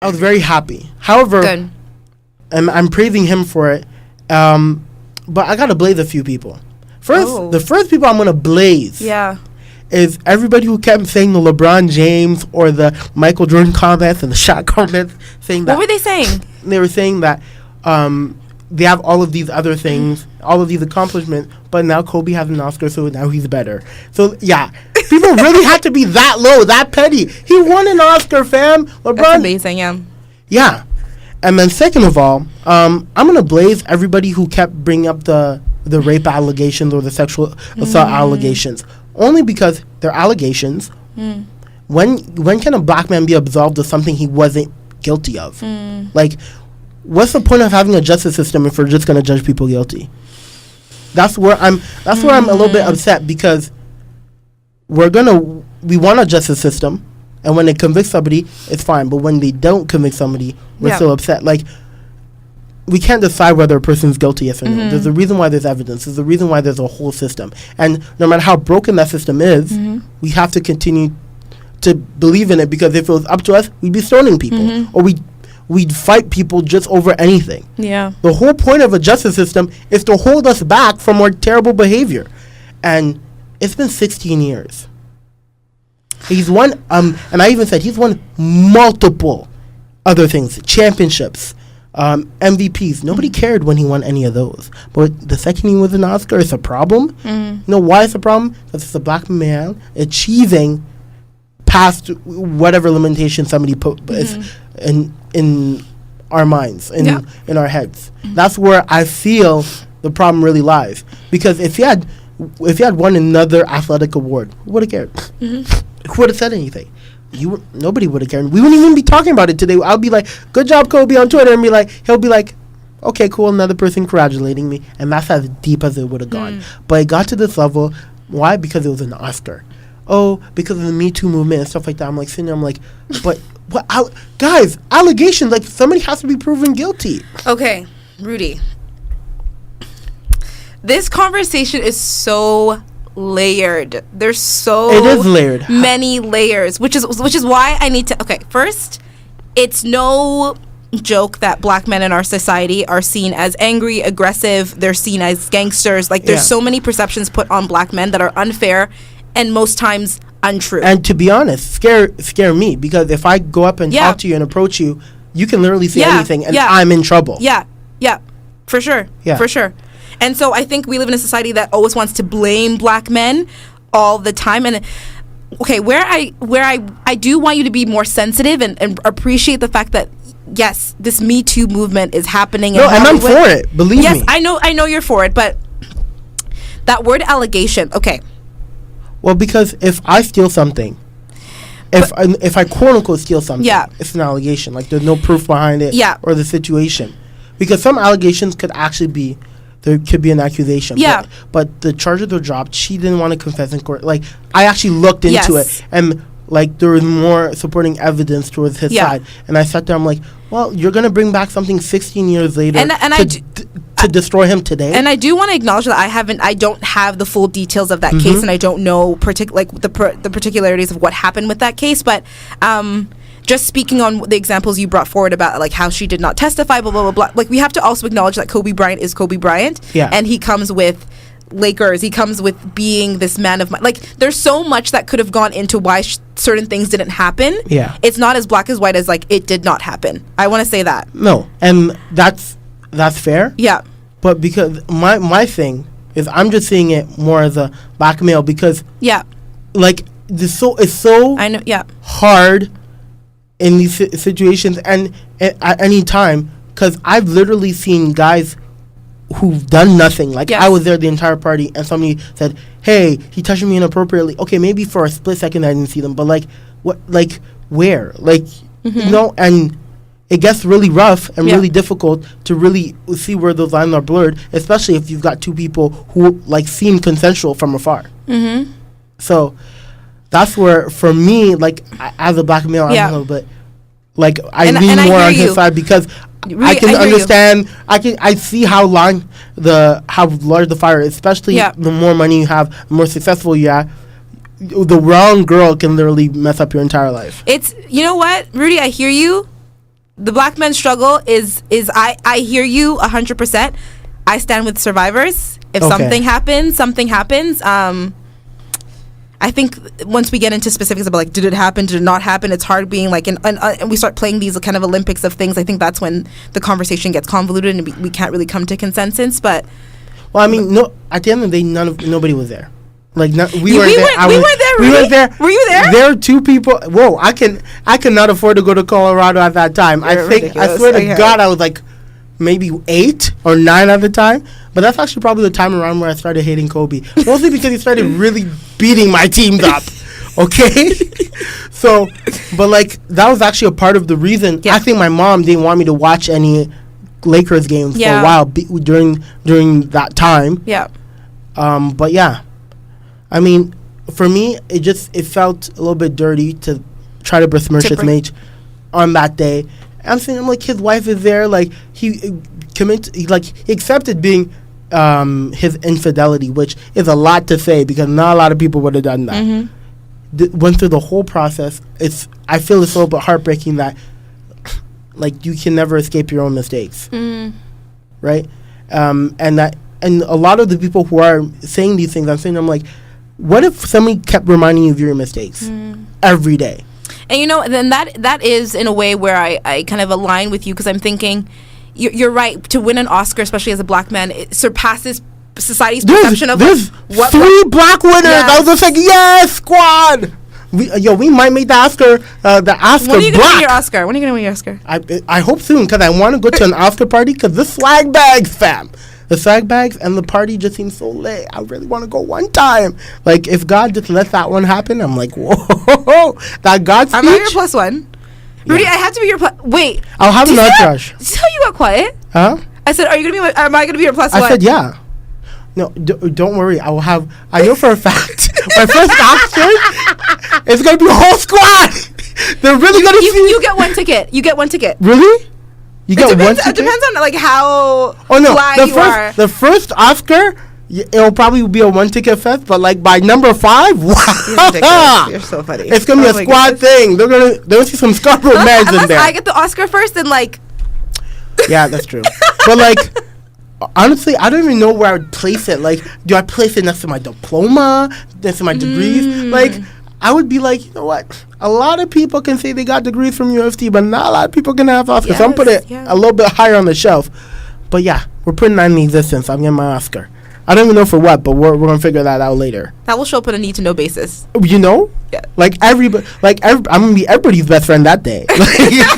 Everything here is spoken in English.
I was very happy. However, Good. and I'm praising him for it. But I gotta blaze a few people. First, the first people I'm gonna blaze. Yeah. Is everybody who kept saying the LeBron James or the Michael Jordan comments and the shot comments saying that. What were they saying? They were saying that they have all of these other things, all of these accomplishments, but now Kobe has an Oscar, so now he's better. So, yeah, people really had to be that low, that petty. He won an Oscar, fam. LeBron. That's amazing, yeah. Yeah. And then second of all, I'm going to blaze everybody who kept bringing up the rape allegations or the sexual assault allegations. Only because they're allegations. When can a black man be absolved of something he wasn't guilty of? Like, what's the point of having a justice system if we're just going to judge people guilty? That's where I'm a little bit upset, because we want a justice system, and when they convict somebody, it's fine. But when they don't convict somebody, we're still upset. Like, we can't decide whether a person's guilty, yes or no. There's a reason why there's evidence. There's a reason why there's a whole system. And no matter how broken that system is, we have to continue to believe in it, because if it was up to us, we'd be stoning people. Or we'd fight people just over anything. Yeah. The whole point of a justice system is to hold us back from our terrible behavior. And it's been 16 years. He's won, and I even said he's won multiple other things, championships, MVPs. Nobody cared when he won any of those. But the second he wins an Oscar, it's a problem. You know why it's a problem? Because it's a black man achieving past whatever limitation somebody put in our minds, in our heads. That's where I feel the problem really lies. Because if he had won another athletic award, who would have cared? Who would have said anything? Nobody would have cared. We wouldn't even be talking about it today. I'll be like, "Good job, Kobe," on Twitter, and he'll be like, "Okay, cool, another person congratulating me," and that's as deep as it would have gone. But it got to this level. Why? Because it was an Oscar. Oh, because of the Me Too movement and stuff like that. I'm like sitting there, I'm like, but what? Guys, allegations, like, somebody has to be proven guilty. Okay, Rudy. This conversation is so layered. There's so it is layered. Many layers, which is why I need to. Okay, first, it's no joke that black men in our society are seen as angry, aggressive. They're seen as gangsters. Like, there's so many perceptions put on black men that are unfair and most times untrue. And to be honest, scare me, because if I go up and talk to you and approach you, you can literally say anything, and I'm in trouble. Yeah, for sure. Yeah, for sure. And so I think we live in a society that always wants to blame black men all the time. And okay, where I do want you to be more sensitive and appreciate the fact that, yes, this Me Too movement is happening. No, and I'm for it. Believe me. Yes, I know you're for it, but that word allegation, okay. Well, because if I steal something, if I quote unquote steal something, it's an allegation. Like, there's no proof behind it, or the situation. Because some allegations could actually be, there could be an accusation. Yeah. But the charges were dropped. She didn't want to confess in court. Like, I actually looked into it, and like, there was more supporting evidence towards his side. And I sat there, I'm like, well, you're going to bring back something 16 years later to destroy him today? And I do want to acknowledge that I don't have the full details of that case, and I don't know the particularities of what happened with that case, but just speaking on the examples you brought forward about, like, how she did not testify, blah, blah, blah, blah. Like, we have to also acknowledge that Kobe Bryant is Kobe Bryant. Yeah. And he comes with Lakers. He comes with being this man of... Like, there's so much that could have gone into why certain things didn't happen. Yeah. It's not as black as white as, like, it did not happen. I want to say that. No. And that's fair. Yeah. But because my thing is, I'm just seeing it more as a black male, because... Yeah. Like, it's so I know, hard in these situations and at any time, because I've literally seen guys who've done nothing. Like, I was there the entire party, and somebody said, "Hey, he touched me inappropriately." Okay, maybe for a split second I didn't see them, but like, what? Like, where? Like, you know, and it gets really rough and really difficult to really see where those lines are blurred, especially if you've got two people who, like, seem consensual from afar. So that's where, for me, like, as a black male, I'm a little bit, like, I lean more on his side, because I can understand. I see how large the fire is, especially the more money you have, the more successful you are. The wrong girl can literally mess up your entire life. It's, you know what, Rudy, I hear you, the black men's struggle is I hear you 100%. I stand with survivors. If something happens, something happens. I think once we get into specifics about like, did it happen, did it not happen, it's hard being like, and we start playing these kind of Olympics of things. I think that's when the conversation gets convoluted and we can't really come to consensus. But well, I mean, no. At the end of the day, nobody was there. Like we weren't there. We weren't there. We Really? were there. Were you there? There are two people. Whoa! I cannot afford to go to Colorado at that time. You're I think ridiculous. I swear to God, I was like maybe 8 or 9 at the time. But that's actually probably the time around where I started hating Kobe. Mostly because he started really beating my teams up. Okay? So, but like, that was actually a part of the reason. Yeah. I think my mom didn't want me to watch any Lakers games for a while during that time. Yeah. But yeah. I mean, for me, it felt a little bit dirty to try to besmirch his mate on that day. I'm like, his wife is there. Like, he accepted being his infidelity, which is a lot to say because not a lot of people would have done that. Mm-hmm. Went through the whole process. I feel it's a little bit heartbreaking that like you can never escape your own mistakes, right? And a lot of the people who are saying these things, I'm like, what if somebody kept reminding you of your mistakes every day? And you know, then that is in a way where I kind of align with you because I'm thinking. You're right. To win an Oscar, especially as a black man, it surpasses society's perception of what 3 black winners. Yes. I was just like, yes, squad. We might make the Oscar. The Oscar. When are you gonna win your Oscar? When are you gonna win your Oscar? I hope soon because I want to go to an Oscar party because the swag bags, fam. The swag bags and the party just seems so lit. I really want to go one time. Like if God just lets that one happen, I'm like, whoa, that God speech. I'm not your plus one. Rudy, I have to be your plus. Wait. I'll have an entourage. Did you tell you got quiet? Huh? I said, are you gonna be? Am I gonna be your plus one? I said, yeah. No, don't worry. I will have. I know for a fact. My first Oscar is gonna be a whole squad. They're really gonna see. You get one ticket. You get one ticket. Really? You get one ticket. It depends on like how. Oh no! Are. The first Oscar. It'll probably be a 1-ticket fest, but like by number 5, wow! You're so funny. It's gonna be a squad thing. They're gonna see some Scarborough mans in there. I get the Oscar first, and like. Yeah, that's true. But like, honestly, I don't even know where I would place it. Like, do I place it next to my diploma, next to my degrees? Like, I would be like, you know what? A lot of people can say they got degrees from UFT, but not a lot of people can have Oscars. Yes, so I'm putting it a little bit higher on the shelf. But yeah, we're putting that in existence. I'm getting my Oscar. I don't even know for what, but we're gonna figure that out later. That will show up on a need to know basis. You know? Yeah. Like everybody, I'm gonna be everybody's best friend that day.